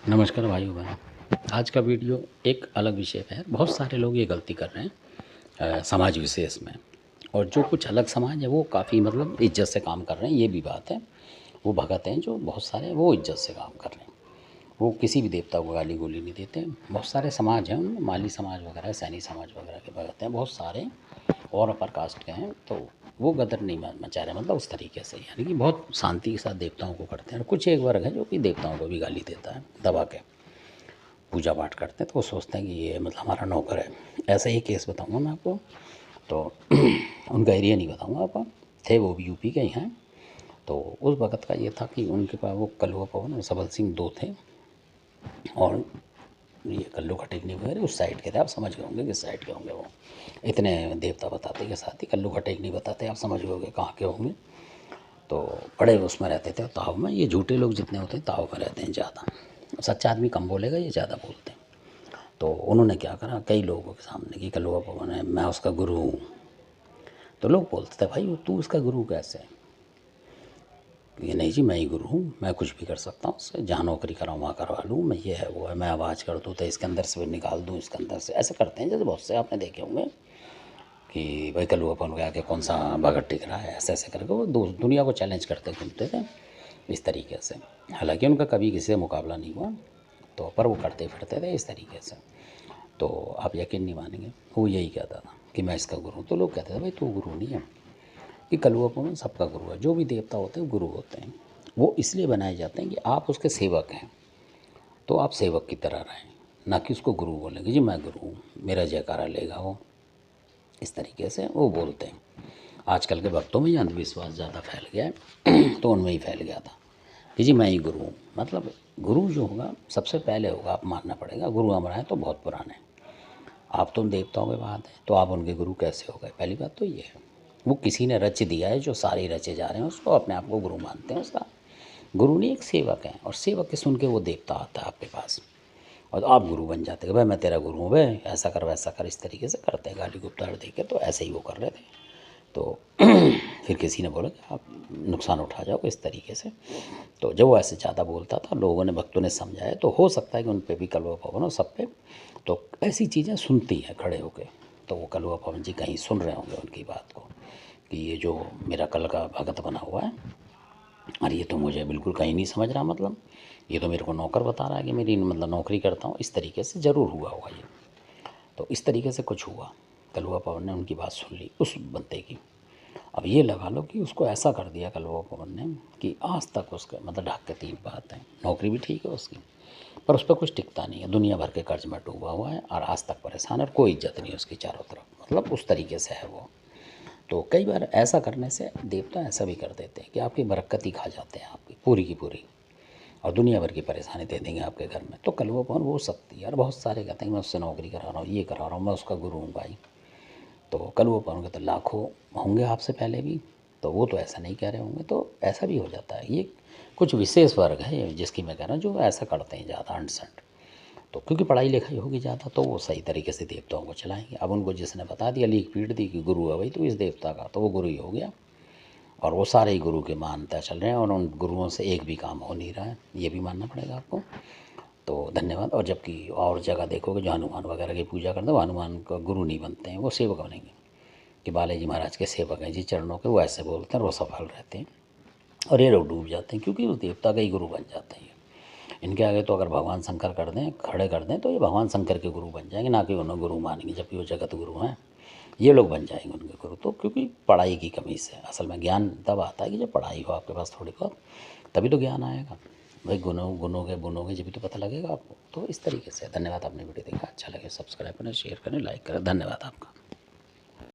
नमस्कार भाइयों बहनों। आज का वीडियो एक अलग विषय पे है। बहुत सारे लोग ये गलती कर रहे हैं समाज विशेष में, और जो कुछ अलग समाज है वो काफ़ी मतलब इज्जत से काम कर रहे हैं, ये भी बात है। वो भगत हैं जो बहुत सारे, वो इज्जत से काम कर रहे हैं, वो किसी भी देवता को गाली गोली नहीं देते। बहुत सारे समाज हैं उनमें, माली समाज वगैरह, सैनी समाज वगैरह के भगत हैं बहुत सारे, और अपर कास्ट के हैं, तो वो गदर नहीं मचा रहे, मतलब उस तरीके से, यानी कि बहुत शांति के साथ देवताओं को करते हैं। और कुछ एक वर्ग है जो कि देवताओं को भी गाली देता है, दबा के पूजा पाठ करते हैं, तो वो सोचते हैं कि ये मतलब हमारा नौकर है। ऐसा ही केस बताऊंगा मैं आपको, तो उनका एरिया नहीं बताऊंगा आपको, थे वो भी यूपी के ही हैं। तो उस वक़्त का ये था कि उनके पास वो कलवा पवन और सबल सिंह दो थे, और ये कल्लू खटेकनी वगैरह उस साइड के थे। आप समझ गए होंगे किस साइड के होंगे वो, इतने देवता बताते के साथ ही कल्लू खटेकनी बताते, आप समझ गए होंगे कहाँ के होंगे। तो बड़े उसमें रहते थे ताव में। ये झूठे लोग जितने होते हैं ताव में रहते हैं ज़्यादा, सच्चा आदमी कम बोलेगा, ये ज़्यादा बोलते हैं। तो उन्होंने क्या करा कई लोगों के सामने कि कलवा पवन है, मैं उसका गुरु हूँ। तो लोग बोलते थे भाई तू उसका गुरु कैसे है? ये नहीं जी, मैं ही गुरु हूँ, मैं कुछ भी कर सकता हूँ उससे, जहाँ नौकरी कराऊँ वहाँ करवा लूँ, मैं ये है वो है, मैं आवाज़ कर दूँ तो इसके अंदर से निकाल दूँ, इसके अंदर से। ऐसे करते हैं जैसे बहुत से आपने देखे होंगे कि भाई कलवा पवन के आके कौन सा भगत टिक रहा है, ऐसे ऐसे करके वो दुनिया को चैलेंज करते घूमते थे इस तरीके से। हालांकि उनका कभी किसी से मुकाबला नहीं हुआ, तो पर वो करते फिरते थे इस तरीके से। तो आप यकीन नहीं मानेंगे, वो यही कहता था कि मैं इसका गुरु हूँ। तो लोग कहते थे भाई तू गुरु नहीं है, कि कलवा पवन सबका गुरु है। जो भी देवता होते हैं गुरु होते हैं, वो इसलिए बनाए जाते हैं कि आप उसके सेवक हैं, तो आप सेवक की तरह रहें, ना कि उसको गुरु बोलेंगे जी मैं गुरु हूँ, मेरा जयकारा लेगा वो। इस तरीके से वो बोलते हैं। आजकल के भक्तों में ये अंधविश्वास ज़्यादा फैल गया है तो उनमें ही फैल गया था कि जी मैं ही गुरु हूँ। मतलब गुरु जो होगा सबसे पहले होगा, आप मानना पड़ेगा, गुरु हमारा है तो बहुत पुराने। आप तो उन देवताओं के बाद हैं, तो आप उनके गुरु कैसे हो गए? पहली बात तो ये है, वो किसी ने रच दिया है, जो सारे रचे जा रहे हैं उसको अपने आप को गुरु मानते हैं। उसका गुरु नहीं, एक सेवक है, और सेवक के सुन के वो देवता आता है आपके पास, और आप गुरु बन जाते हैं। भाई मैं तेरा गुरु हूँ, भाई ऐसा कर वैसा कर, इस तरीके से करते हैं, गाली गुप्ताड़ दे के। तो ऐसे ही वो कर रहे थे। तो फिर किसी ने बोला कि आप नुकसान उठा जाओगे इस तरीके से। तो जब वो ऐसे ज़्यादा बोलता था, लोगों ने, भक्तों ने समझाया, तो हो सकता है कि उन पे भी कलवा पवन और सब पे तो ऐसी चीज़ें सुनती हैं खड़े होके। तो वो कलवा पवन जी कहीं सुन रहे होंगे उनकी बात को कि ये जो मेरा कल का भगत बना हुआ है, और ये तो मुझे बिल्कुल कहीं नहीं समझ रहा, मतलब ये तो मेरे को नौकर बता रहा है कि मेरी मतलब नौकरी करता हूँ। इस तरीके से ज़रूर हुआ होगा ये। तो इस तरीके से कुछ हुआ, कलवा पवन ने उनकी बात सुन ली उस बंदे की। अब ये लगा लो कि उसको ऐसा कर दिया कलवा पवन ने कि आज तक उसके मतलब ढाक के तीन बात है, नौकरी भी ठीक है उसकी, पर उस पर कुछ टिकता नहीं है, दुनिया भर के कर्ज में डूबा हुआ है, और आज तक परेशान है, और कोई इज्जत नहीं उसकी चारों तरफ, मतलब उस तरीके से है वो। तो कई बार ऐसा करने से देवता ऐसा भी कर देते हैं कि आपकी बरकत ही खा जाते हैं, आपकी पूरी की पूरी, और दुनिया भर की परेशानी दे देंगे आपके घर में। तो कलवा पवन वो शक्ति है। और बहुत सारे कहते हैं कि मैं उससे नौकरी करा रहा हूँ, ये करा रहा हूँ, मैं उसका गुरु हूँ भाई। तो कलवा पवन के तो लाखों होंगे आपसे पहले भी, तो वो तो ऐसा नहीं कह रहे होंगे। तो ऐसा भी हो जाता है, ये कुछ विशेष वर्ग है जिसकी मैं कह रहा हूँ जो ऐसा करते हैं ज़्यादा अंट। तो क्योंकि पढ़ाई लिखाई होगी ज़्यादा, तो वो सही तरीके से देवताओं को चलाएंगे। अब उनको जिसने बता दिया, लीक पीट दी कि गुरु है भाई तो इस देवता का, तो वो गुरु ही हो गया, और वो सारे ही गुरु के मानता चल रहे हैं, और उन गुरुओं से एक भी काम हो नहीं रहा है, ये भी मानना पड़ेगा आपको। तो धन्यवाद। और जबकि और जगह देखोगे जो हनुमान वगैरह की पूजा करते हैं, वो हनुमान का गुरु नहीं बनते हैं, वो सेवक बनेंगे कि बालाजी महाराज के सेवक हैं जी चरणों के, वो ऐसे बोलते हैं और वो सफल रहते हैं, और ये लोग डूब जाते हैं क्योंकि उस देवता का ही गुरु बन जाते हैं। इनके आगे तो अगर भगवान शंकर कर दें, खड़े कर दें, तो ये भगवान शंकर के गुरु बन जाएंगे, ना कि उन्हें गुरु मानेंगे, जबकि वो जगत गुरु हैं। ये लोग बन जाएंगे उनके गुरु। तो क्योंकि पढ़ाई की कमी से, असल में ज्ञान तब आता है कि जब पढ़ाई हो आपके पास थोड़ी बहुत, तभी तो ज्ञान आएगा भाई। गुनोगे जब भी तो पता लगेगा आपको। तो इस तरीके से धन्यवाद। आपने वीडियो देखा, अच्छा लगे सब्सक्राइब करें, शेयर करें, लाइक करें। धन्यवाद आपका।